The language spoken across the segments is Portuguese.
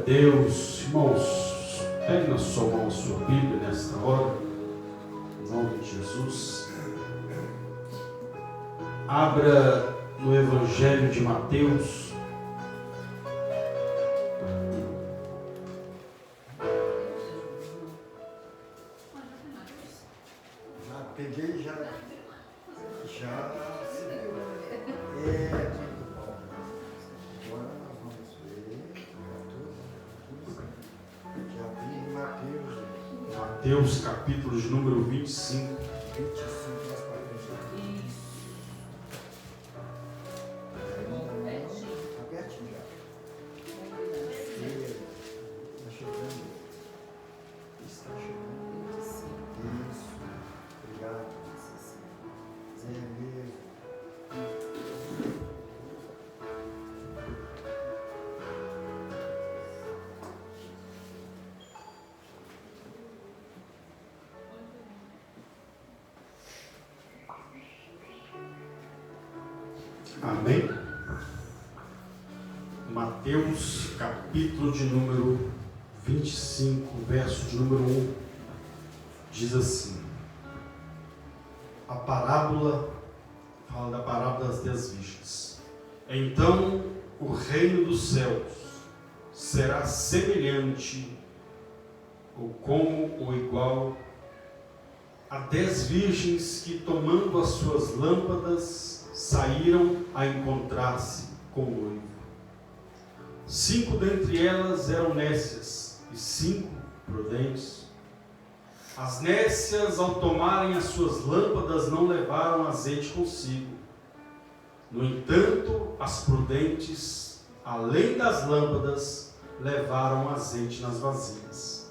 Deus. Irmãos, pegue na sua mão a sua Bíblia nesta hora, em nome de Jesus. Abra no Evangelho de Mateus, peguei já. Muito bom. Agora nós vamos ver. Já vi Mateus capítulo de número 25. 25 nós podemos ver. Isso. Está pertinho já. Está chegando. Está chegando. Isso. Obrigado. É mesmo. Amém? Mateus capítulo de número 25, verso de número 1, diz assim: a parábola, fala da parábola das 10 virgens. Então o reino dos céus será semelhante ou como ou igual a 10 virgens que, tomando as suas lâmpadas, saíram a encontrar-se com o noivo. 5 dentre elas eram nécias e 5 prudentes. As nécias, ao tomarem as suas lâmpadas, não levaram azeite consigo. No entanto, as prudentes, além das lâmpadas, levaram azeite nas vasilhas.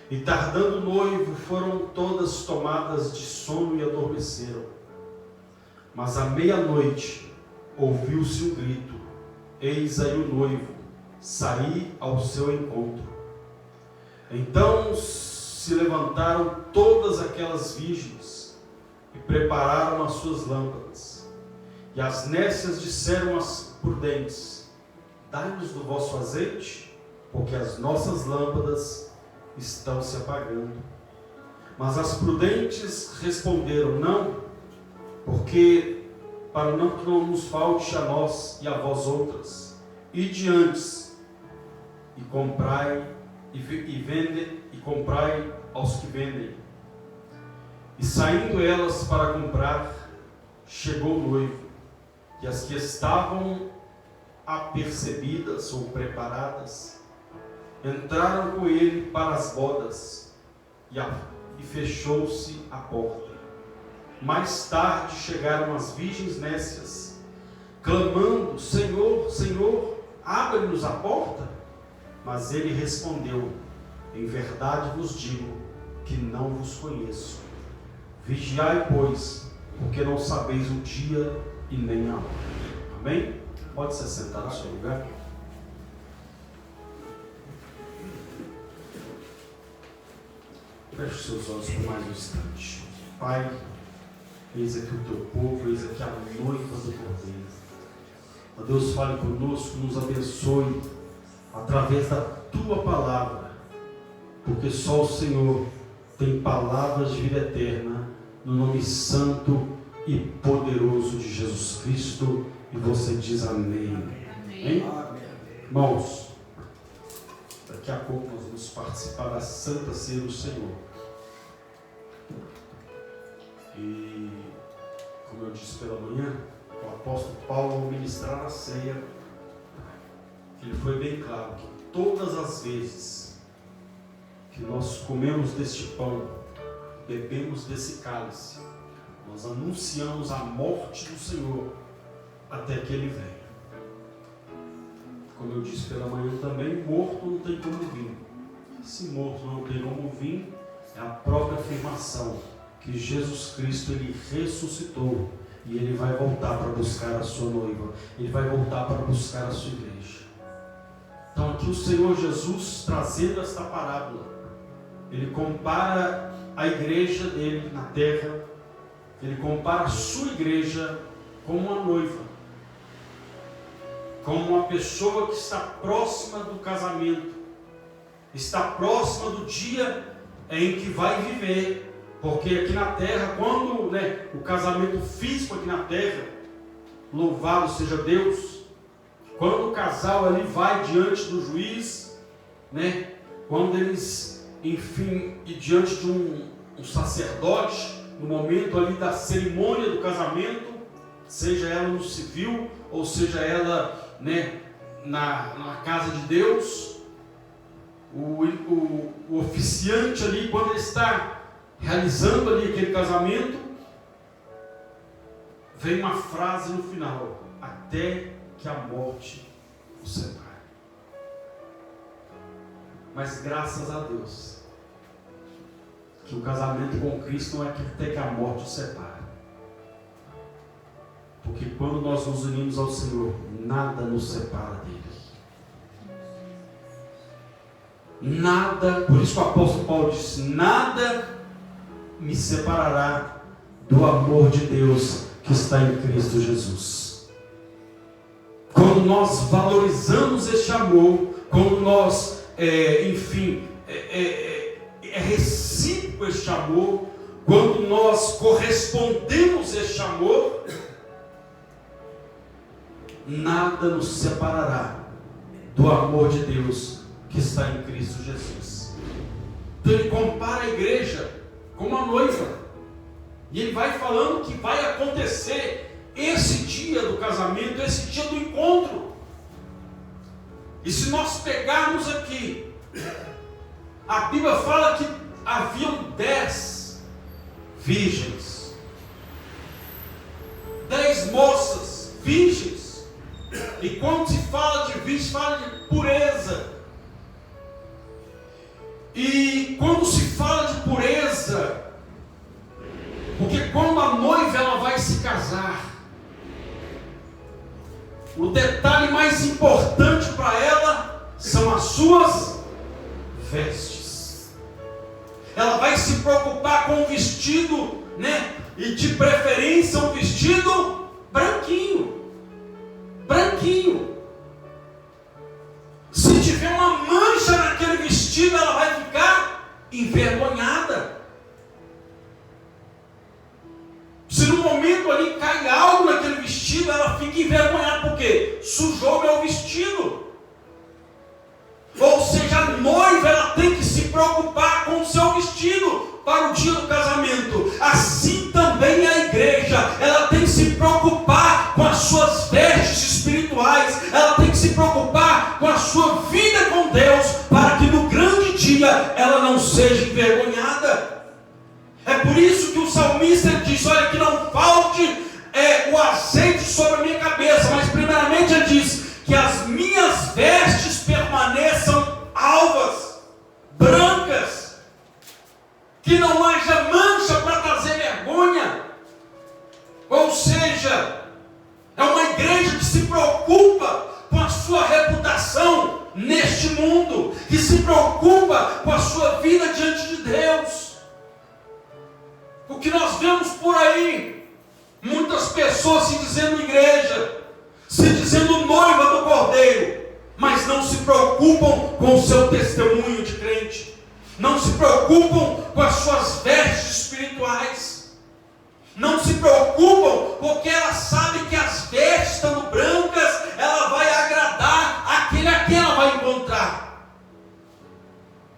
E tardando o noivo, foram todas tomadas de sono e adormeceram. Mas à meia-noite ouviu-se um grito: eis aí o noivo, saí ao seu encontro. Então se levantaram todas aquelas virgens e prepararam as suas lâmpadas. E as nécias disseram às prudentes: dai-nos do vosso azeite, porque as nossas lâmpadas estão se apagando. Mas as prudentes responderam: não, porque para que não nos falte a nós e a vós outras, ide antes e comprai e comprai aos que vendem. E saindo elas para comprar, chegou o noivo, e as que estavam apercebidas ou preparadas entraram com ele para as bodas, e fechou-se a porta. Mais tarde chegaram as virgens nécias, clamando: Senhor, Senhor, abre-nos a porta. Mas ele respondeu: em verdade vos digo que não vos conheço. Vigiai, pois, porque não sabeis o dia e nem a hora. Amém? Pode se sentar no seu lugar. Feche os seus olhos por mais um instante. Pai, eis aqui o teu povo, eis aqui a noiva do Cordeiro. Ó Deus, fale conosco, nos abençoe através da tua palavra, porque só o Senhor tem palavras de vida eterna, no nome santo e poderoso de Jesus Cristo. E você diz amém. Amém? Amém. Irmãos, daqui a pouco nós vamos participar da Santa Ceia do Senhor. E, como eu disse pela manhã, o apóstolo Paulo, ao ministrar a ceia, ele foi bem claro que todas as vezes que nós comemos deste pão, bebemos desse cálice, nós anunciamos a morte do Senhor até que Ele venha. Como eu disse pela manhã também, morto não tem como vir. Se morto não tem como vir, é a própria afirmação que Jesus Cristo, Ele ressuscitou, e Ele vai voltar para buscar a sua noiva, Ele vai voltar para buscar a sua igreja. Então aqui o Senhor Jesus, trazendo esta parábola, Ele compara a igreja dele na terra, Ele compara a sua igreja como uma noiva, como uma pessoa que está próxima do casamento, está próxima do dia em que vai viver, porque aqui na terra, quando o casamento físico aqui na terra, louvado seja Deus, quando o casal ali vai diante do juiz, quando eles, enfim, e diante de um sacerdote, no momento ali da cerimônia do casamento, seja ela no civil, ou seja ela na casa de Deus, o oficiante ali, quando ele está realizando ali aquele casamento, vem uma frase no final: até que a morte os separe. Mas graças a Deus que o casamento com Cristo não é até que a morte os separe, porque quando nós nos unimos ao Senhor, nada nos separa dele. Nada, por isso que o apóstolo Paulo disse: nada me separará do amor de Deus que está em Cristo Jesus. Quando nós valorizamos este amor, quando nós, enfim, é recíproco este amor, quando nós correspondemos este amor, nada nos separará do amor de Deus que está em Cristo Jesus. Então ele compara a igreja com uma noiva, e ele vai falando que vai acontecer esse dia do casamento, esse dia do encontro. E se nós pegarmos aqui, a Bíblia fala que haviam 10 virgens, 10 moças virgens. E quando se fala de virgem, fala de pureza. E quando se fala de pureza, porque quando a noiva ela vai se casar, o detalhe mais importante para ela são as suas vestes. Ela vai se preocupar com o vestido, e de preferência um vestido branquinho. Se tiver uma mancha naquele vestido, ela vai ficar envergonhada. Se no momento ali cai algo naquele vestido, ela fica envergonhada, porque sujou meu vestido. Ou seja, a noiva ela tem que se preocupar com o seu vestido para o dia do casamento. Assim também a igreja, ela tem que se preocupar com as suas vestes espirituais, ela tem que se preocupar com a sua vida com Deus, para que no grande dia ela não seja envergonhada. É por isso que o salmista diz: olha, que não falte o azeite sobre a minha cabeça, mas primeiramente ele diz que as minhas vestes permaneçam alvas, brancas, que não haja mancha para trazer vergonha. Ou seja, é uma igreja que se preocupa com a sua reputação neste mundo, que se preocupa com a sua vida diante de Deus. O que nós vemos por aí, muitas pessoas se dizendo igreja, se dizendo noiva do Cordeiro, mas não se preocupam com o seu testemunho de crente, não se preocupam com as suas vestes espirituais, não se preocupam porque ela sabe que as vestes estando brancas, ela vai agradar aquele a quem ela vai encontrar.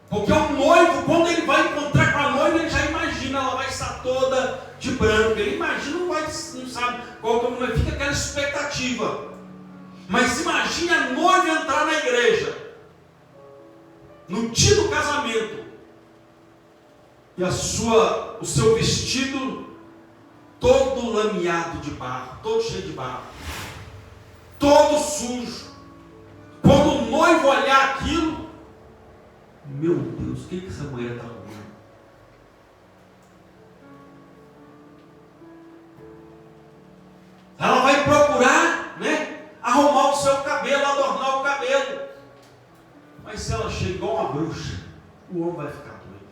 Porque o noivo, quando ele vai encontrar com a noiva, ele já imagina, ela vai estar toda de branco. Ele imagina, não sabe qual que vai, fica aquela expectativa. Mas imagine a noiva entrar na igreja no dia do casamento e o seu vestido todo lameado de barro, todo cheio de barro, todo sujo. Quando o noivo olhar aquilo, meu Deus, o que essa mulher está arrumando? Ela vai procurar, arrumar o seu cabelo, adornar o cabelo. Mas se ela chega igual uma bruxa, o homem vai ficar doido.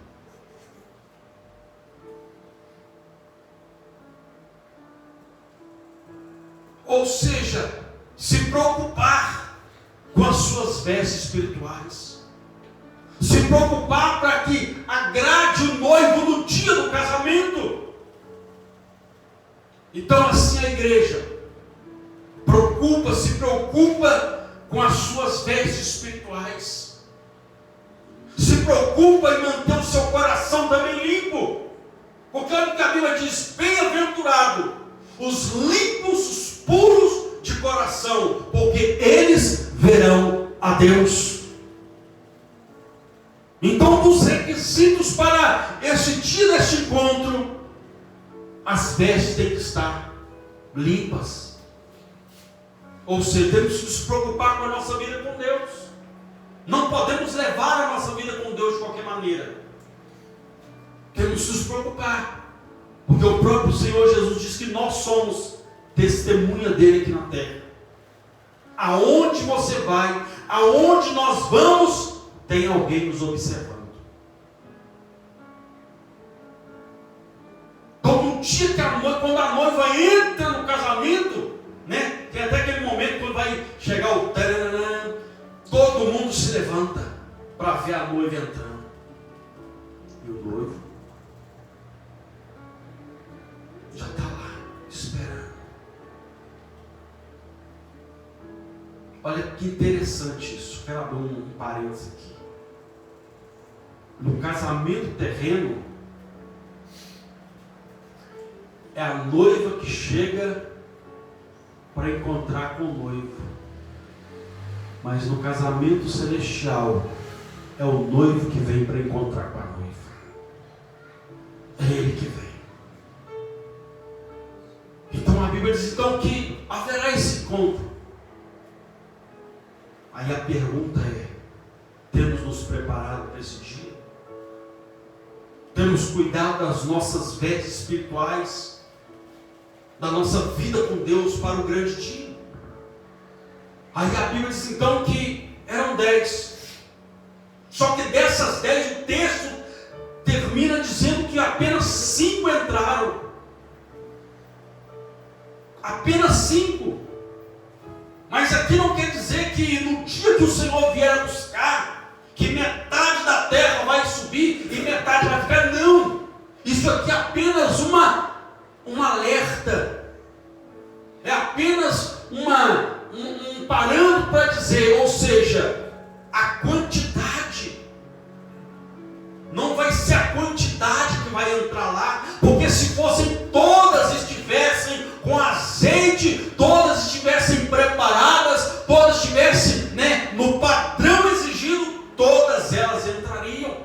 Ou seja, se preocupar com as suas vestes espirituais, se preocupar para que agrade o noivo no dia do casamento. Então assim a igreja se preocupa com as suas vestes espirituais, se preocupa em manter o seu coração também limpo, porque olha o que a Bíblia diz: bem-aventurado os limpos, os puros de coração, porque eles verão a Deus. Então, dos requisitos para este dia deste encontro, as vestes têm que estar limpas. Ou seja, temos que nos preocupar com a nossa vida com Deus. Não podemos levar a nossa vida com Deus de qualquer maneira. Temos que nos preocupar, porque o próprio Senhor Jesus diz que nós somos testemunha dele aqui na terra. Aonde você vai, aonde nós vamos, tem alguém nos observando. Então, no dia que quando a noiva entra no casamento, né, tem até aquele momento quando vai chegar o taranã, todo mundo se levanta para ver a noiva entrando. E o noivo já está lá, esperando. Olha que interessante isso. Quero abrir um parênteses aqui. No casamento terreno, é a noiva que chega para encontrar com o noivo. Mas no casamento celestial, é o noivo que vem para encontrar com a noiva. É ele que vem. Então a Bíblia diz então que haverá esse encontro. Aí a pergunta é: temos nos preparado para esse dia? Temos cuidado das nossas vestes espirituais, da nossa vida com Deus para o grande dia? Aí a Bíblia diz então que eram 10. Só que dessas 10 o texto termina dizendo que apenas 5 entraram. Apenas 5. Mas aqui não quer dizer que no dia que o Senhor vier buscar, que metade da terra vai subir e metade vai ficar. Não. Isso aqui é apenas um alerta. É apenas um parâmetro para dizer, ou seja, a quantidade. Não vai ser a quantidade que vai entrar lá, porque se fossem todas estivessem com azeite, todas estivessem preparadas, todas estivessem, né, no padrão exigido, todas elas entrariam.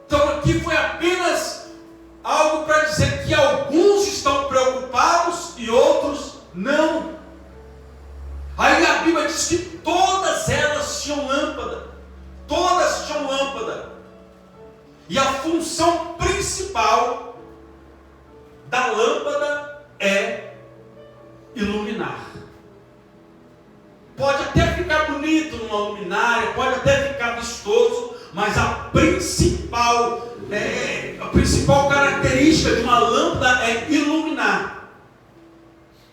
Então aqui foi apenas algo para dizer que alguns estão preocupados e outros não. Aí a Bíblia diz que todas elas tinham lâmpada. Todas tinham lâmpada. E a função principal da lâmpada é iluminar. Pode até ficar bonito numa luminária, pode até ficar vistoso, mas a principal característica de uma lâmpada é iluminar.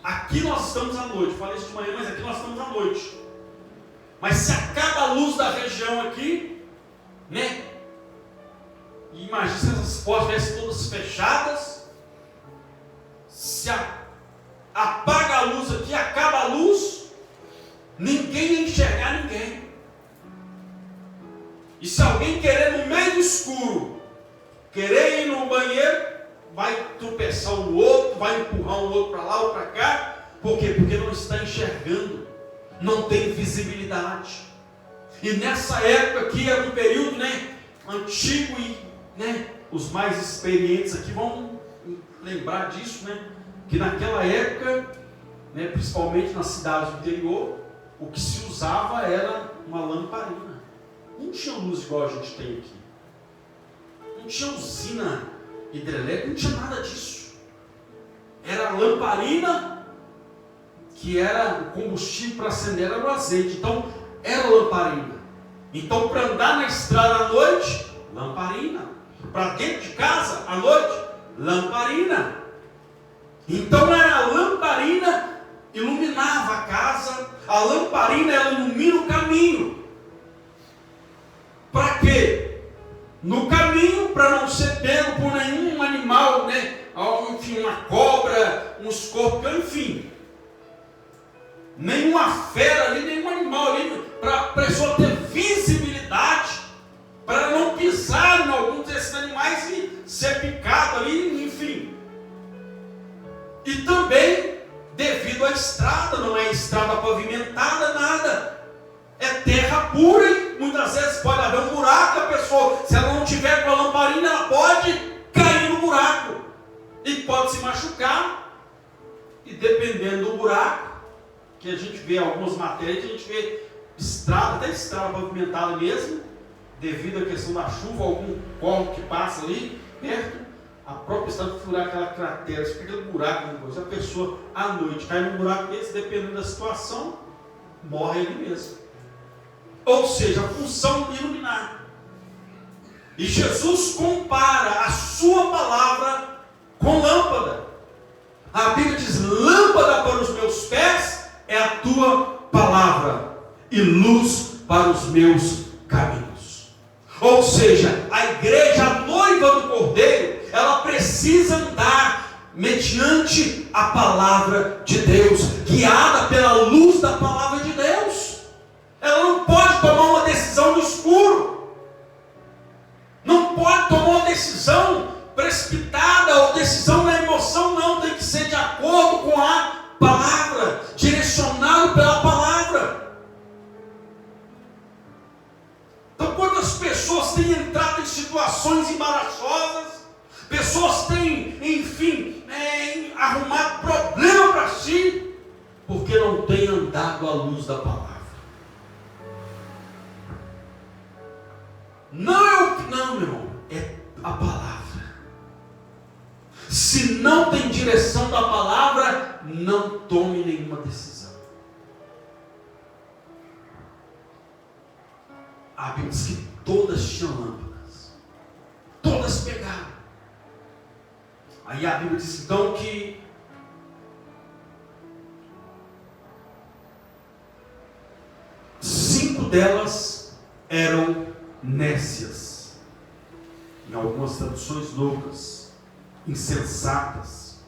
Aqui nós estamos à noite, falei isso de manhã, mas aqui nós estamos à noite. Mas se acaba a luz da região aqui, né? Imagina se essas portas estivessem todas fechadas. Se apaga a luz aqui, acaba a luz, ninguém ia enxergar ninguém. E se alguém querer no meio do escuro, querer ir no banheiro, vai tropeçar um no outro, vai empurrar um outro para lá ou para cá. Por quê? Porque não está enxergando, não tem visibilidade. E nessa época aqui era um período, né, antigo, e, né, os mais experientes aqui vão lembrar disso, né, que naquela época, né, principalmente nas cidades do interior, o que se usava era uma lamparina. Não tinha luz igual a gente tem aqui. Não tinha usina hidrelétrica, não tinha nada disso. Era a lamparina, que era o combustível para acender, era o azeite. Então, era lamparina. Então, para andar na estrada à noite, lamparina. Para dentro de casa, à noite, lamparina. Então a lamparina iluminava a casa, a lamparina ela ilumina o caminho. Para quê? No caminho, para não ser pego por nenhum animal, né? Enfim, uma cobra, um escorpião, enfim. Nenhuma fera ali, nenhum animal ali, para a pessoa ter visibilidade, para não pisar em alguns desses animais e ser picado ali, enfim. E também, devido à estrada, não é estrada pavimentada, nada. É terra pura e muitas vezes pode haver um buraco, a pessoa, se ela não tiver com a lamparina, ela pode cair no buraco. E pode se machucar. E dependendo do buraco, que a gente vê algumas matérias, a gente vê estrada, até estrada pavimentada mesmo, devido à questão da chuva, algum córrego que passa ali perto, a própria estrada furar aquela cratera, fica aquele buraco, depois a pessoa à noite cai num buraco desse, dependendo da situação, morre ali mesmo. Ou seja, a função de iluminar. E Jesus compara a sua palavra com lâmpada. A Bíblia diz: lâmpada para os meus pés é a tua palavra e luz para os meus caminhos. Ou seja, a igreja, a noiva do Cordeiro, ela precisa andar mediante a palavra de Deus, guiada pela luz da palavra de Deus. Ela não pode tomar uma decisão no escuro, não pode tomar uma decisão precipitada ou decisão na emoção, não, tem que ser de acordo com a palavra, direcionado pela palavra. Então, quando as pessoas têm entrado em situações embaraçosas, pessoas têm, enfim, arrumado problema para si, porque não têm andado à luz da palavra. Não, meu irmão, é a palavra. Se não tem direção da palavra, não tome nenhuma decisão. A Bíblia diz que todas tinham lâmpadas, todas pegaram. Aí a Bíblia diz então que cinco delas eram nécias, em algumas traduções loucas, insensatas,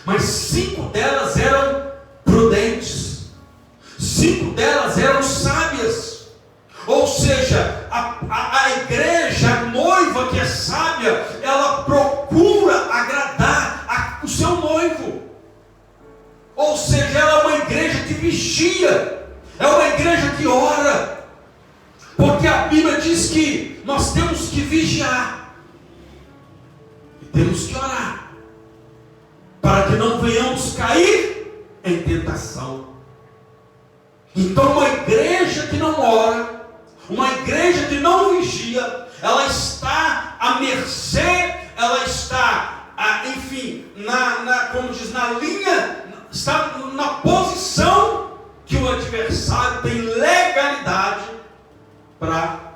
mas 5 delas eram prudentes, 5 delas eram sábias. Ou seja, a igreja, a noiva que é sábia, ela procura agradar o seu noivo. Ou seja, ela é uma igreja que vigia, é uma igreja que ora. Porque a Bíblia diz que nós temos que vigiar e temos que orar, para que não venhamos cair em tentação. Então, uma igreja que não ora, uma igreja que não vigia, ela está à mercê, ela está, enfim, como diz, na linha, está na posição que o adversário tem legalidade para,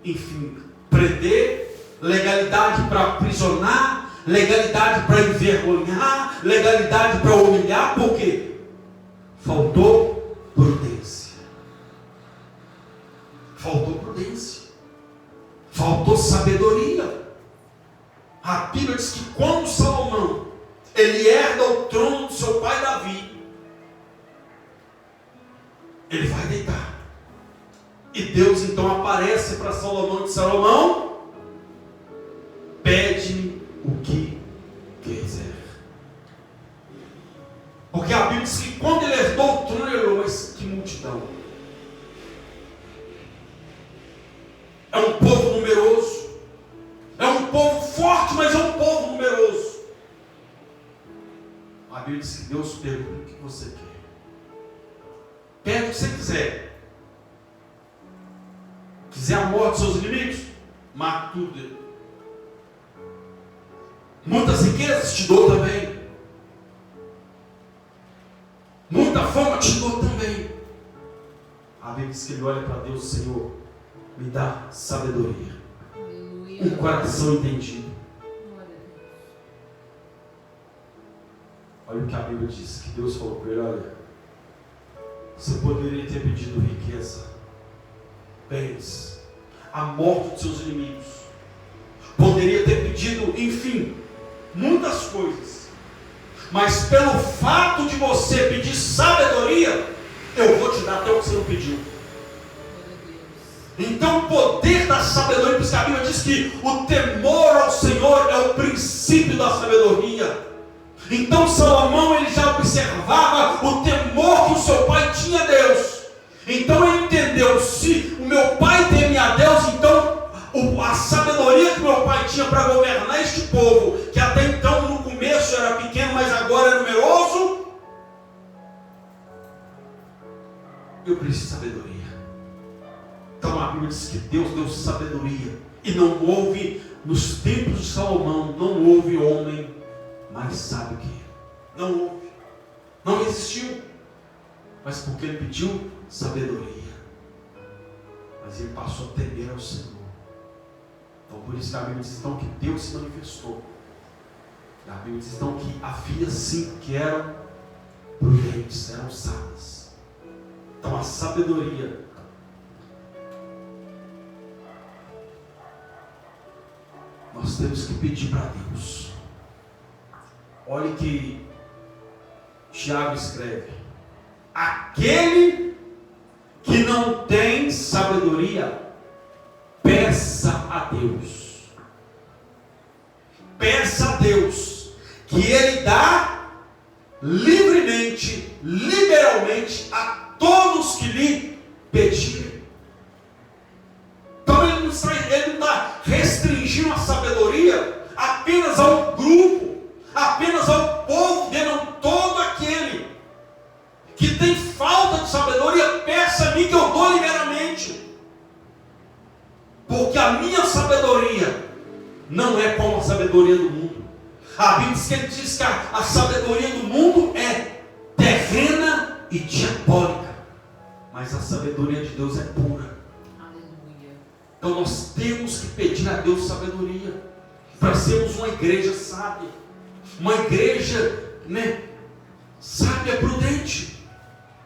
enfim, prender, legalidade para aprisionar, legalidade para envergonhar, legalidade para humilhar. Por quê? Faltou prudência. Faltou prudência. Faltou sabedoria. A Bíblia diz que quando Salomão ele herda o trono do seu pai Davi, ele vai deitar. E Deus então aparece para Salomão e diz: Salomão, pede-me o que quiser. Porque a Bíblia diz que quando ele herdou o trono, ele olhou: mas que multidão! É um povo numeroso, é um povo forte, mas é um povo numeroso. A Bíblia diz que Deus pergunta: o que você quer? Pede o que você quiser. Quiser a morte dos seus inimigos, mata tudo. Muitas riquezas te dou também. Muita fama te dou também. A Bíblia diz que ele olha para Deus: Senhor, me dá sabedoria, um coração entendido. Olha o que a Bíblia diz, que Deus falou para ele: olha, você poderia ter pedido riqueza, bens, a morte dos seus inimigos, poderia ter pedido, enfim, muitas coisas, mas pelo fato de você pedir sabedoria, eu vou te dar até o que você não pediu. Então o poder da sabedoria, por isso que a Bíblia diz que o temor ao Senhor é o princípio da sabedoria. Então Salomão, ele já observava o temor que o seu pai tinha a Deus. Então ele entendeu: se o meu pai teme a Deus, então a sabedoria que meu pai tinha para governar este povo, que até então no começo era pequeno, mas agora é numeroso, eu preciso de sabedoria. Então a Bíblia diz que Deus deu sabedoria, e não houve, nos tempos de Salomão, não houve homem mais sábio que ele. Não houve, não existiu, mas porque ele pediu sabedoria, mas ele passou a temer ao Senhor. Então por isso que a Bíblia diz então que Deus se manifestou. A Bíblia diz então que havia sim que eram prudentes, eram sábios. Então a sabedoria, nós temos que pedir para Deus. Olhe que Tiago escreve: aquele que não tem sabedoria, peça a Deus. Peça a Deus, que Ele dá livremente, liberalmente a todos que lhe pedirem. Então ele não está restringindo a sabedoria apenas a um grupo, apenas ao povo dele. Não, todo aquele que tem falta de sabedoria, peça a mim que eu dou liberamente. Porque a minha sabedoria não é como a sabedoria do mundo. A Bíblia diz que a sabedoria do mundo é terrena e diabólica, mas a sabedoria de Deus é pura. Aleluia. Então nós temos que pedir a Deus sabedoria, para sermos uma igreja sábia, uma igreja, sábia, prudente.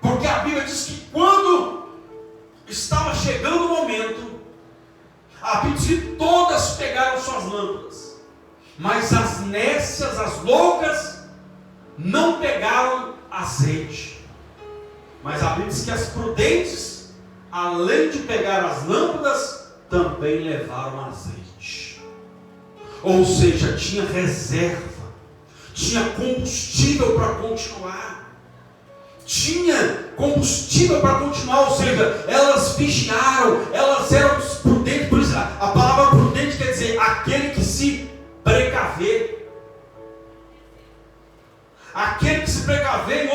Porque a Bíblia diz que quando estava chegando o momento, a Bíblia diz que todas pegaram suas lâmpadas, mas as nécias, as loucas, não pegaram azeite. Mas a Bíblia diz que as prudentes, além de pegar as lâmpadas, também levaram azeite. Ou seja, tinha reserva, tinha combustível para continuar. Tinha combustível para continuar, ou seja, elas vigiaram, elas eram prudentes. Por isso a palavra prudente quer dizer aquele que se precaver. Aquele que se precaver, em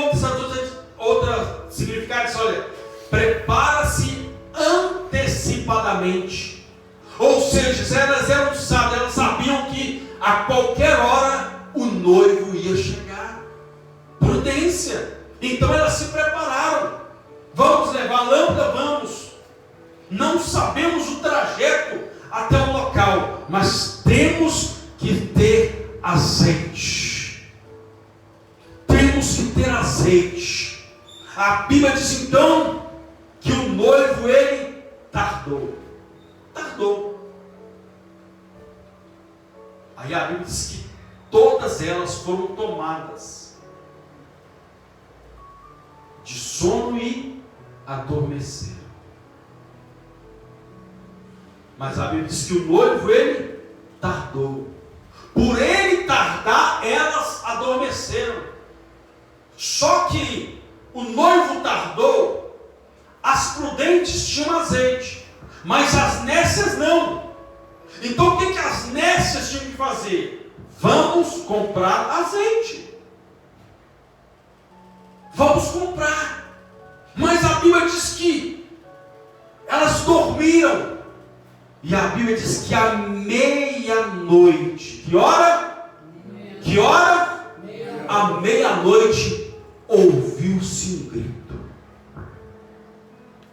outra significado, olha, prepara-se antecipadamente. Ou seja, elas eram sábias, elas sabiam que a qualquer hora o noivo ia chegar. Prudência. Então elas se prepararam. Vamos levar a lâmpada? Vamos. Não sabemos o trajeto até o local, mas temos que ter azeite. Temos que ter azeite. A Bíblia diz então que o noivo, ele tardou. Aí a Bíblia diz que todas elas foram tomadas de sono e adormeceram. Mas a Bíblia diz que o noivo, ele tardou. Por ele tardar, elas adormeceram. Só que o noivo tardou, as prudentes tinham azeite, mas as nécias não. Então o que as nécias tinham que fazer? Vamos comprar azeite. Vamos comprar. Mas a Bíblia diz que elas dormiram. E a Bíblia diz que à meia-noite. Que hora? Que hora? À meia-noite ouviu-se um grito.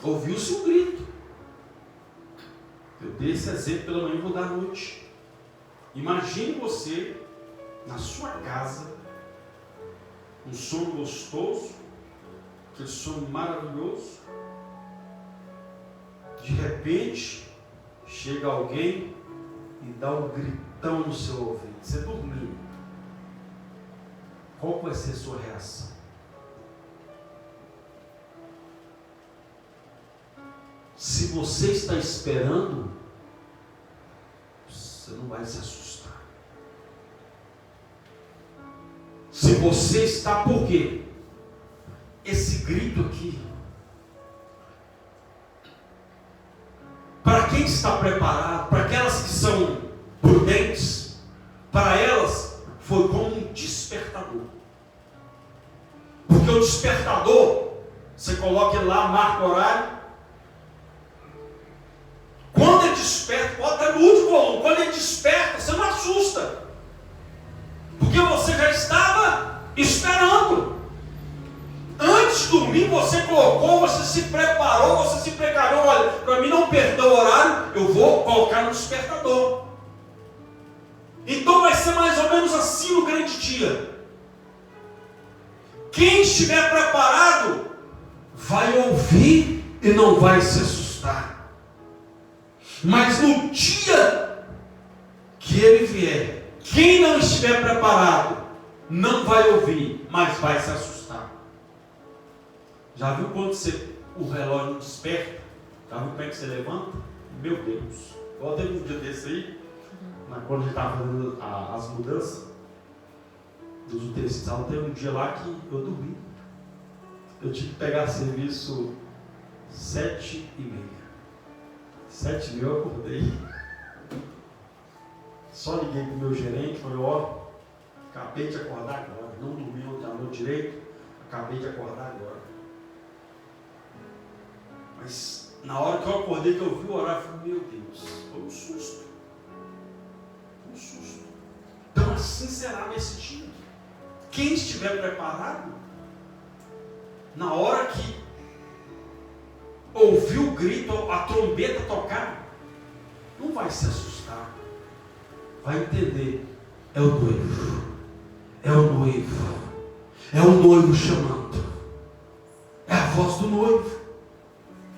Ouviu-se um grito. Eu dei esse exemplo pela manhã e vou dar à noite. Imagine você na sua casa, um sono gostoso, aquele sono maravilhoso. De repente, chega alguém e dá um gritão no seu ouvido. Você dormiu. Qual vai ser a sua reação? Se você está esperando, você não vai se assustar. Se você está, por quê? Esse grito aqui, para quem está preparado, para aquelas que são prudentes, para elas foi como um despertador. Porque o despertador, você coloca ele lá, marca o horário. Quando ele desperta, bota no último volume, quando ele desperta, você não assusta. Porque você já estava esperando. Antes de dormir, você colocou, você se preparou, você se precaveu. Olha, para mim não perder o horário, eu vou colocar no despertador. Então vai ser mais ou menos assim no grande dia. Quem estiver preparado, vai ouvir e não vai se assustar. Mas no dia que ele vier, quem não estiver preparado, não vai ouvir, mas vai se assustar. Já viu quando o relógio desperta? Já viu como é que você levanta? Meu Deus. Igual teve um dia desse aí, quando a gente estava fazendo as mudanças dos utensílios, teve um dia lá que eu dormi. Eu tive que pegar serviço 7h30. 7h30 eu acordei. Só liguei para o meu gerente, falei, ó, acabei de acordar agora. Não dormi ontem à noite direito, acabei de acordar agora. Mas na hora que eu acordei, que eu vi o horário, eu falei, meu Deus, foi um susto. Um susto. Então assim será nesse dia. Quem estiver preparado, na hora que ouvir o grito, a trombeta tocar, não vai se assustar. Vai entender, é o noivo. É o noivo. É o noivo chamando. É a voz do noivo.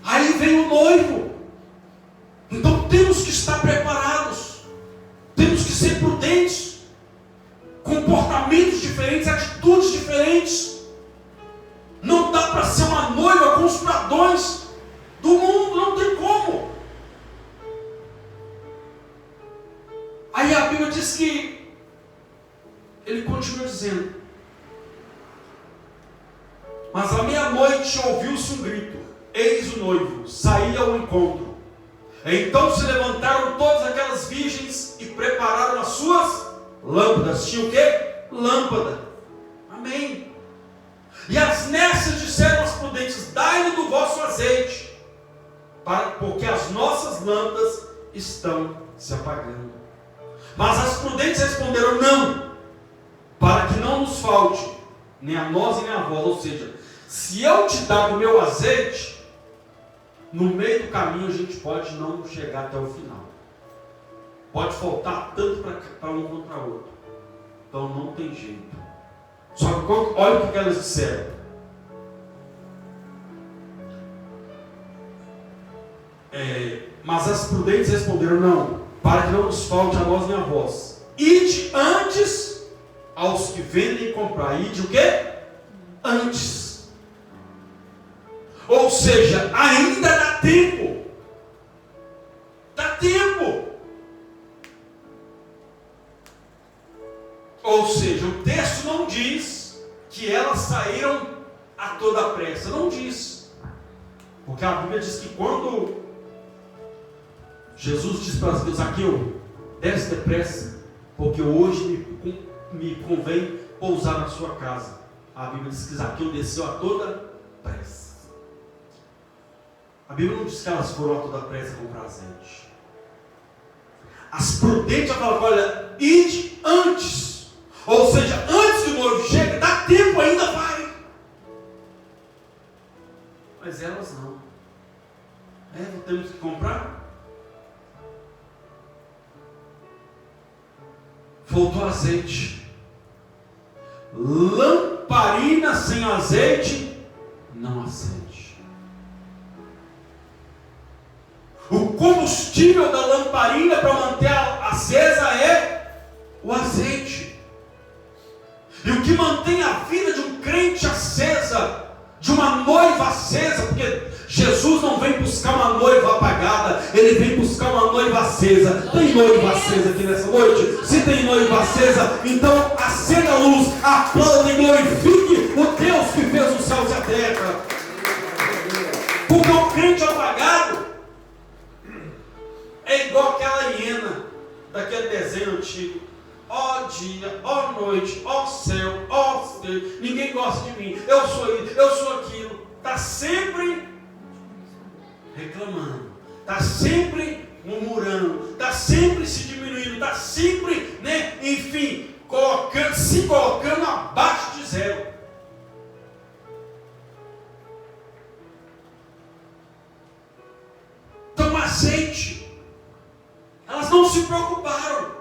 Aí vem o noivo. Então temos que estar preparados. Temos que ser prudentes. Comportamentos diferentes, atitudes diferentes. Não dá para ser uma noiva com os padrões do mundo, não tem como. Aí a Bíblia diz que ele continua dizendo: mas à meia-noite ouviu-se um grito, eis o noivo, saía ao encontro. Então se levantaram todas aquelas virgens e prepararam as suas lâmpadas. Tinha o quê? Lâmpada. Amém. E as nécias disseram às prudentes: dai-lhe do vosso azeite, porque as nossas lâmpadas estão se apagando. Mas as prudentes responderam: não, para que não nos falte, nem a nós nem a vós. Ou seja, se eu te dar o meu azeite, no meio do caminho a gente pode não chegar até o final. Pode faltar tanto para um quanto para outro. Então não tem jeito. Só que olha o que elas disseram. Mas as prudentes responderam: não, para que não nos falte a nós nem a vós. Ide antes aos que vendem e comprar. Ide o quê? Antes. Ou seja, ainda dá tempo. Dá tempo. Ou seja, o texto não diz que elas saíram a toda pressa. Não diz. Porque a Bíblia diz que quando Jesus diz para as pessoas: Zaqueu, desce depressa, porque hoje me convém pousar na sua casa. A Bíblia diz que Zaqueu desceu a toda pressa. A Bíblia não diz que elas foram a toda pressa comprar azeite. As prudentes falam: olha, ide antes. Ou seja, antes que o noivo chegue, dá tempo ainda, vai. Mas elas não. Temos que comprar. Faltou azeite. Lamparina lamparina sem azeite não acende. O combustível da lamparina para manter acesa é o azeite. E o que mantém a vida de um crente acesa, de uma noiva acesa, porque Jesus não vem buscar uma noiva apagada, Ele vem buscar uma noiva acesa. Tem noiva acesa aqui nessa noite? Se tem noiva acesa, então acenda a luz, aplauda e glorifique o Deus que fez os céus e a terra. Porque o crente apagado é igual aquela hiena daquele desenho antigo. Ó dia, ó noite, ó céu, ó Deus, ninguém gosta de mim, eu sou isso, eu sou aquilo. Está sempre reclamando, está sempre murmurando, está sempre se diminuindo, está sempre, enfim, se colocando abaixo de zero. Então, azeite, elas não se preocuparam.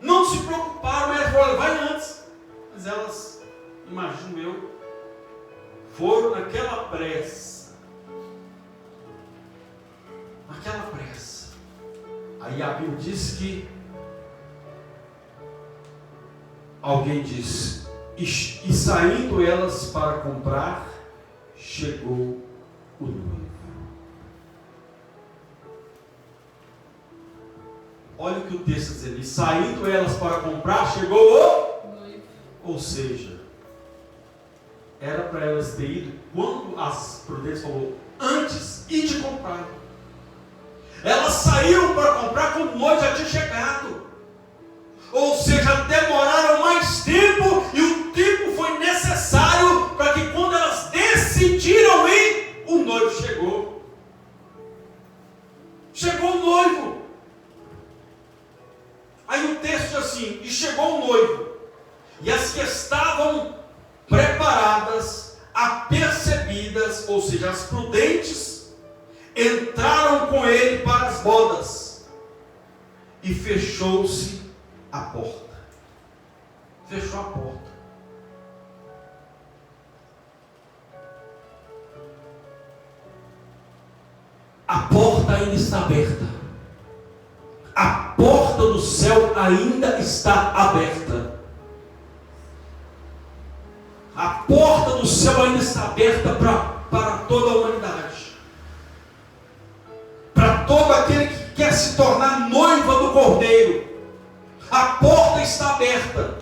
Não se preocuparam, mas elas falaram, vai antes. Mas elas, imagino eu, foram naquela pressa. Naquela pressa. Aí a Bíblia diz que alguém diz, e saindo elas para comprar, chegou o noivo. Olha o que o texto diz ali. Saindo elas para comprar, chegou o noivo. Ou seja, era para elas ter ido quando as prudentes falou, antes e de comprar. Elas saíram para comprar quando o noivo já tinha chegado. Ou seja, demoraram mais tempo e o tempo foi necessário para que quando elas decidiram ir, o noivo chegou. Chegou o noivo. Aí o texto diz assim, e chegou o noivo, e as que estavam preparadas, apercebidas, ou seja, as prudentes, entraram com ele para as bodas, e fechou-se a porta. Fechou a porta. A porta ainda está aberta. A porta do céu ainda está aberta. A porta do céu ainda está aberta para toda a humanidade. Para todo aquele que quer se tornar noiva do Cordeiro. A porta está aberta.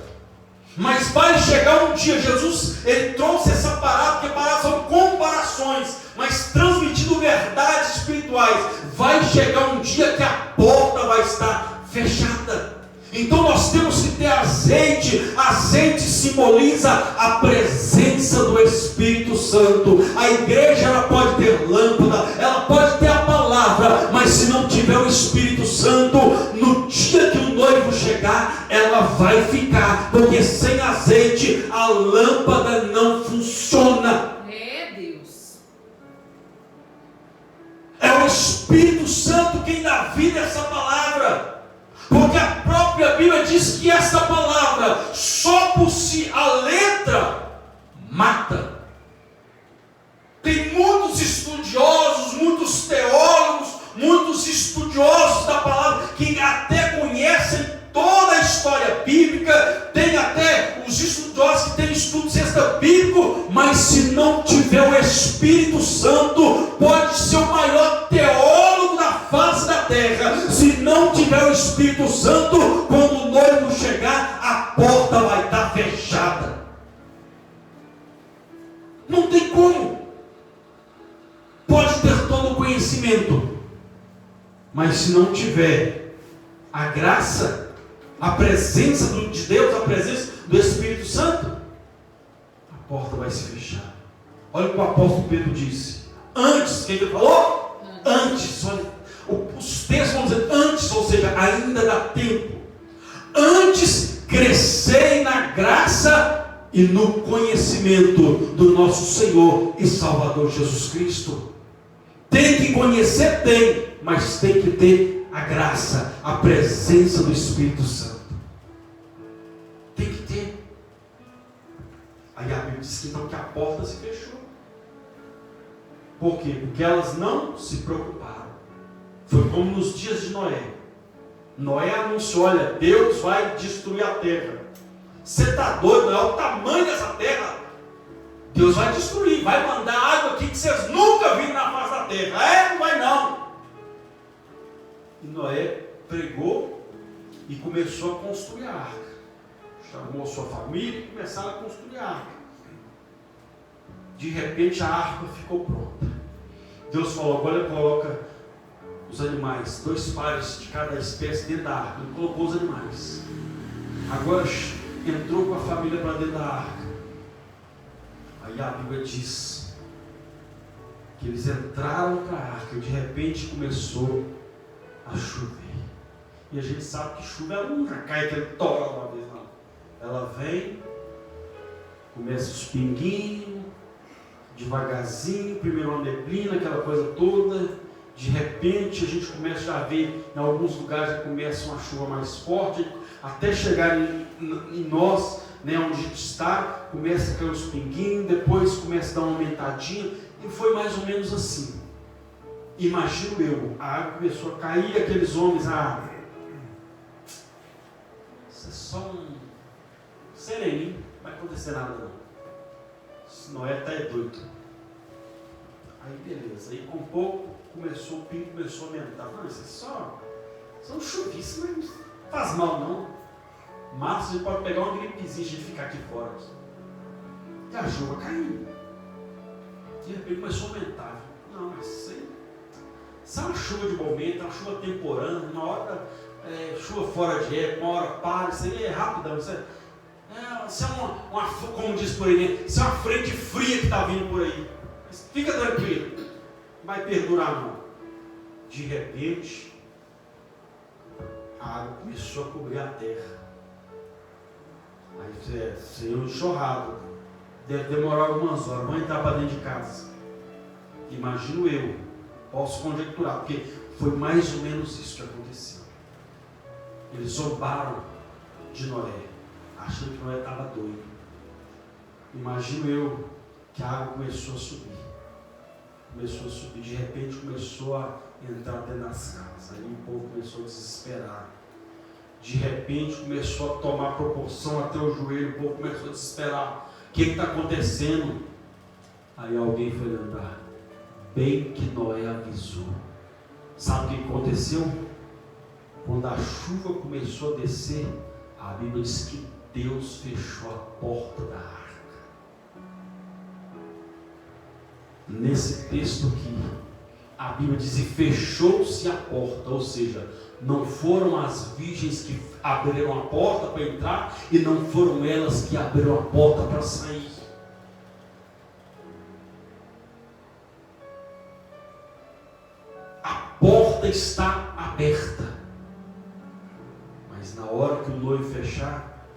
Mas vai chegar um dia, Jesus, Ele trouxe essa parábola, porque parábolas são comparações, mas transmitindo verdades espirituais. Vai chegar um dia que a porta vai estar fechada. Então nós temos que ter azeite. Azeite simboliza a presença do Espírito Santo. A igreja, ela pode ter lâmpada, ela pode ter a palavra, mas se não tiver o Espírito Santo, no dia que o noivo chegar, ela vai ficar, porque sem azeite a lâmpada não funciona. É o Espírito Santo quem dá vida a essa palavra. Porque a própria Bíblia diz que essa palavra, só por si a letra, mata. Tem muitos estudiosos, muitos teólogos, muitos estudiosos da palavra, que até conhecem toda a história bíblica, tem até os estudiosos que têm estudo extra bíblico, mas se não tiver o Espírito Santo, pode ser o maior teólogo da face da terra, se não tiver o Espírito Santo, quando o noivo chegar, a porta vai estar fechada. Não tem como. Pode ter todo o conhecimento, mas se não tiver a graça, a presença de Deus, a presença do Espírito Santo, a porta vai se fechar. Olha o que o apóstolo Pedro disse. Antes, quem ele falou? Antes, olha, os textos vão dizer antes, ou seja, ainda dá tempo. Antes, crescei na graça e no conhecimento do nosso Senhor e Salvador Jesus Cristo. Tem que conhecer, tem, mas tem que ter a graça, a presença do Espírito Santo. Tem que ter. Aí a Bíblia diz que então que a porta se fechou. Por quê? Porque elas não se preocuparam. Foi como nos dias de Noé. Noé anunciou, olha, Deus vai destruir a terra. Você está doido? É o tamanho dessa terra. Deus vai destruir, vai mandar água aqui que vocês nunca viram na face da terra. Não vai não. E Noé pregou e começou a construir a arca. Chamou a sua família e começaram a construir a arca. De repente a arca ficou pronta. Deus falou, agora coloca os animais, 2 pares de cada espécie dentro da arca. Ele colocou os animais. Agora entrou com a família para dentro da arca. Aí a Bíblia diz que eles entraram para a arca e de repente começou a chover. E a gente sabe que chuva ela não cai aquele tora uma vez, não. Ela vem, começa os pinguinhos, devagarzinho, primeiro uma neblina, aquela coisa toda. De repente a gente começa a ver, em alguns lugares começa uma chuva mais forte, até chegar em nós, né, onde a gente está, começa a cair os pinguinhos, depois começa a dar uma aumentadinha, e foi mais ou menos assim. Imagino eu, a água começou a cair, aqueles homens, isso é só um sereninho, não vai acontecer nada não. Esse Noé está doido. Aí beleza, aí com pouco o pingo começou a aumentar. Não, isso é só um chuvisco, mas não faz mal não. Mas você pode pegar uma gripezinha e ficar aqui fora. E a chuva caiu. De repente começou a aumentar. Não, mas isso é uma chuva de momento, é uma chuva temporânea, uma hora chuva fora de época, uma hora para, isso aí é rapidão. Isso é uma como diz por aí, né? Isso é uma frente fria que está vindo por aí. Mas fica tranquilo, não vai perdurar não. De repente, a água começou a cobrir a terra. Aí seria um enxurrado. Deve demorar algumas horas. Vamos entrar para dentro de casa. Imagino eu. Posso conjecturar, porque foi mais ou menos isso que aconteceu. Eles zombaram de Noé, achando que Noé estava doido. Imagino eu que a água começou a subir. De repente começou a entrar dentro das casas. Aí o povo começou a desesperar. De repente começou a tomar proporção até o joelho, o povo começou a desesperar. O que está acontecendo? Aí alguém foi lembrar, bem que Noé avisou. Sabe o que aconteceu? Quando a chuva começou a descer, a Bíblia diz que Deus fechou a porta da arca. Nesse texto aqui, a Bíblia diz: e fechou-se a porta, ou seja, não foram as virgens que abriram a porta para entrar e não foram elas que abriram a porta para sair. A porta está aberta, mas na hora que o noivo fechar,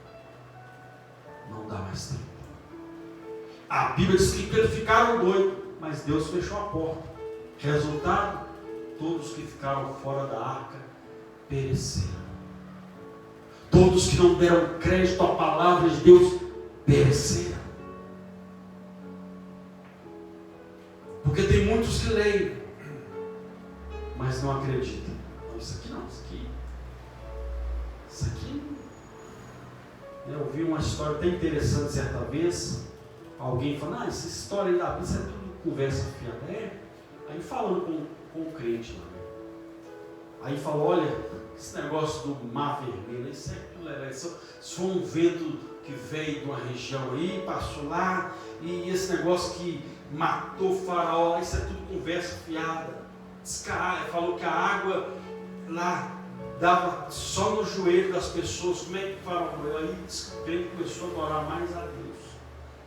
não dá mais tempo. A Bíblia diz que eles ficaram doidos, mas Deus fechou a porta. Resultado: todos que ficaram fora da arca pereceram. Todos que não deram crédito à palavra de Deus pereceram. Porque tem muitos que leem, mas não acreditam. Não, isso aqui não, isso aqui. Eu ouvi uma história até interessante certa vez. Alguém falando: essa história aí da Bíblia é tudo conversa fiada. Aí falando com o crente lá. Aí falou: olha, esse negócio do mar vermelho, isso foi um vento que veio de uma região aí, passou lá, e esse negócio que matou o faraó, isso é tudo conversa fiada. Falou que a água lá dava só no joelho das pessoas. Como é que o faraó morreu? Aí o crente começou a adorar mais a Deus.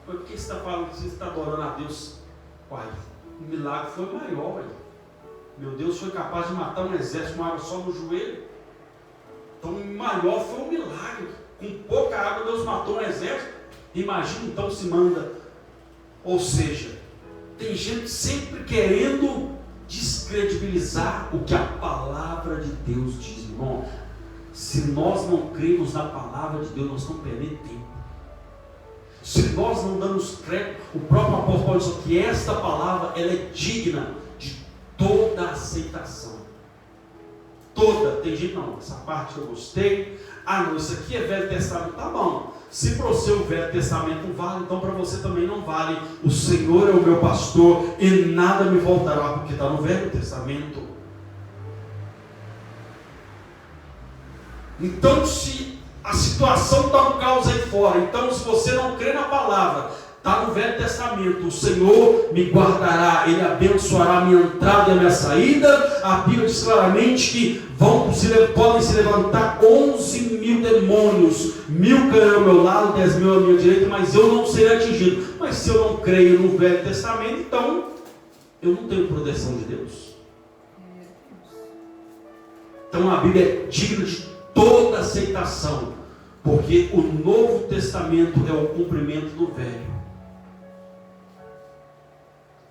Por que você está falando que você está adorando a Deus? Pai, o milagre foi maior, ué. Meu Deus foi capaz de matar um exército com água só no joelho. Então o maior foi um milagre. Com pouca água Deus matou um exército. Imagina então se manda. Ou seja, tem gente sempre querendo descredibilizar o que a palavra de Deus diz. Irmão, se nós não cremos na palavra de Deus, nós estamos perdendo tempo. Se nós não damos crédito, o próprio apóstolo Paulo diz que esta palavra ela é digna de toda aceitação. Toda. Tem gente, não, essa parte eu gostei. Ah, não, isso aqui é Velho Testamento. Tá bom. Se para você o Velho Testamento vale, então para você também não vale. O Senhor é o meu pastor e nada me voltará, porque está no Velho Testamento. Então, se a situação está um caos aí fora, então se você não crê na palavra, está no Velho Testamento, o Senhor me guardará, Ele abençoará a minha entrada e a minha saída. A Bíblia diz claramente que podem se levantar 11.000 demônios, 1.000 cairão ao meu lado, 10.000 à minha direita, mas eu não serei atingido. Mas se eu não creio no Velho Testamento, então eu não tenho proteção de Deus. Então a Bíblia é digna de toda aceitação, porque o Novo Testamento é o cumprimento do Velho.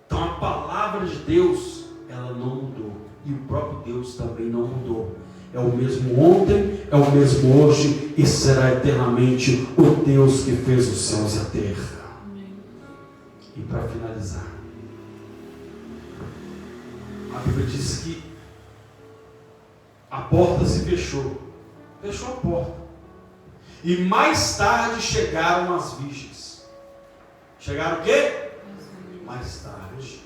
Então a palavra de Deus, ela não mudou, e o próprio Deus também não mudou. É o mesmo ontem, é o mesmo hoje e será eternamente o Deus que fez os céus e a terra. E para finalizar, a Bíblia diz que a porta se fechou. Fechou a porta. E mais tarde chegaram as virgens. Chegaram o quê? Mais tarde.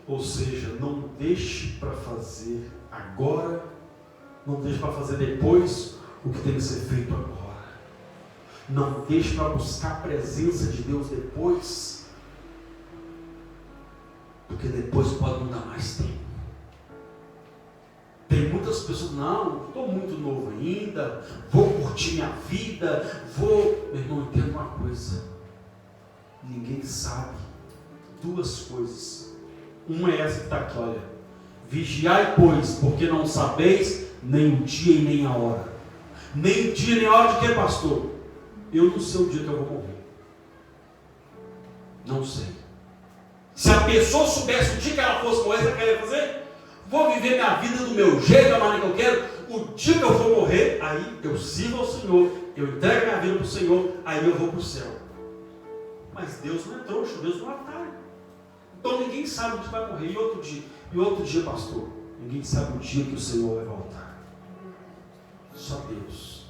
Ou seja, não deixe para fazer agora, não deixe para fazer depois o que tem que ser feito agora. Não deixe para buscar a presença de Deus depois, porque depois pode não dar mais tempo. Tem muitas pessoas, não, estou muito novo ainda, vou curtir minha vida, vou... Meu irmão, entenda uma coisa, ninguém sabe duas coisas. Uma é essa que está aqui, olha: vigiai, pois, porque não sabeis nem o dia e nem a hora. Nem o dia nem a hora de quê, pastor? Eu não sei o dia que eu vou morrer. Não sei. Se a pessoa soubesse o dia que ela fosse morrer, sabe o que ela ia fazer? Vou viver minha vida do meu jeito, da maneira que eu quero. O dia que eu for morrer, aí eu sirvo ao Senhor, eu entrego minha vida para o Senhor, aí eu vou para o céu. Mas Deus não é trouxa, Deus não é otário. Então ninguém sabe onde vai morrer. E outro dia, pastor, ninguém sabe o dia que o Senhor vai voltar. Só Deus.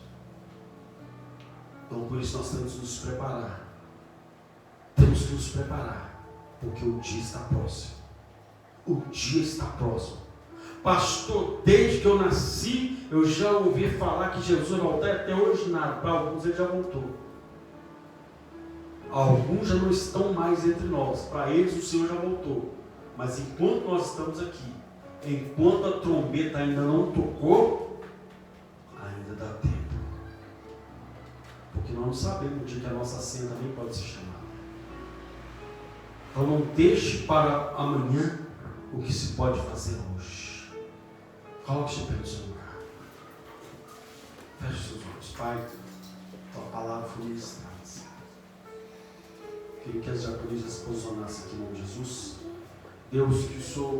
Então por isso nós temos que nos preparar. Temos que nos preparar, porque o dia está próximo. O dia está próximo. Pastor, desde que eu nasci, eu já ouvi falar que Jesus vai voltar, e até hoje nada. Para alguns ele já voltou. Alguns já não estão mais entre nós. Para eles o Senhor já voltou. Mas enquanto nós estamos aqui, enquanto a trombeta ainda não tocou, ainda dá tempo. Porque nós não sabemos o dia que a nossa senha também pode ser chamada. Então não deixe para amanhã o que se pode fazer hoje. Coloque-se pelo seu lugar. Feche seus olhos. Pai, tua palavra foi ministrada. Queria que as diaconisas se posicionassem aqui em nome de Jesus. Deus, que o Senhor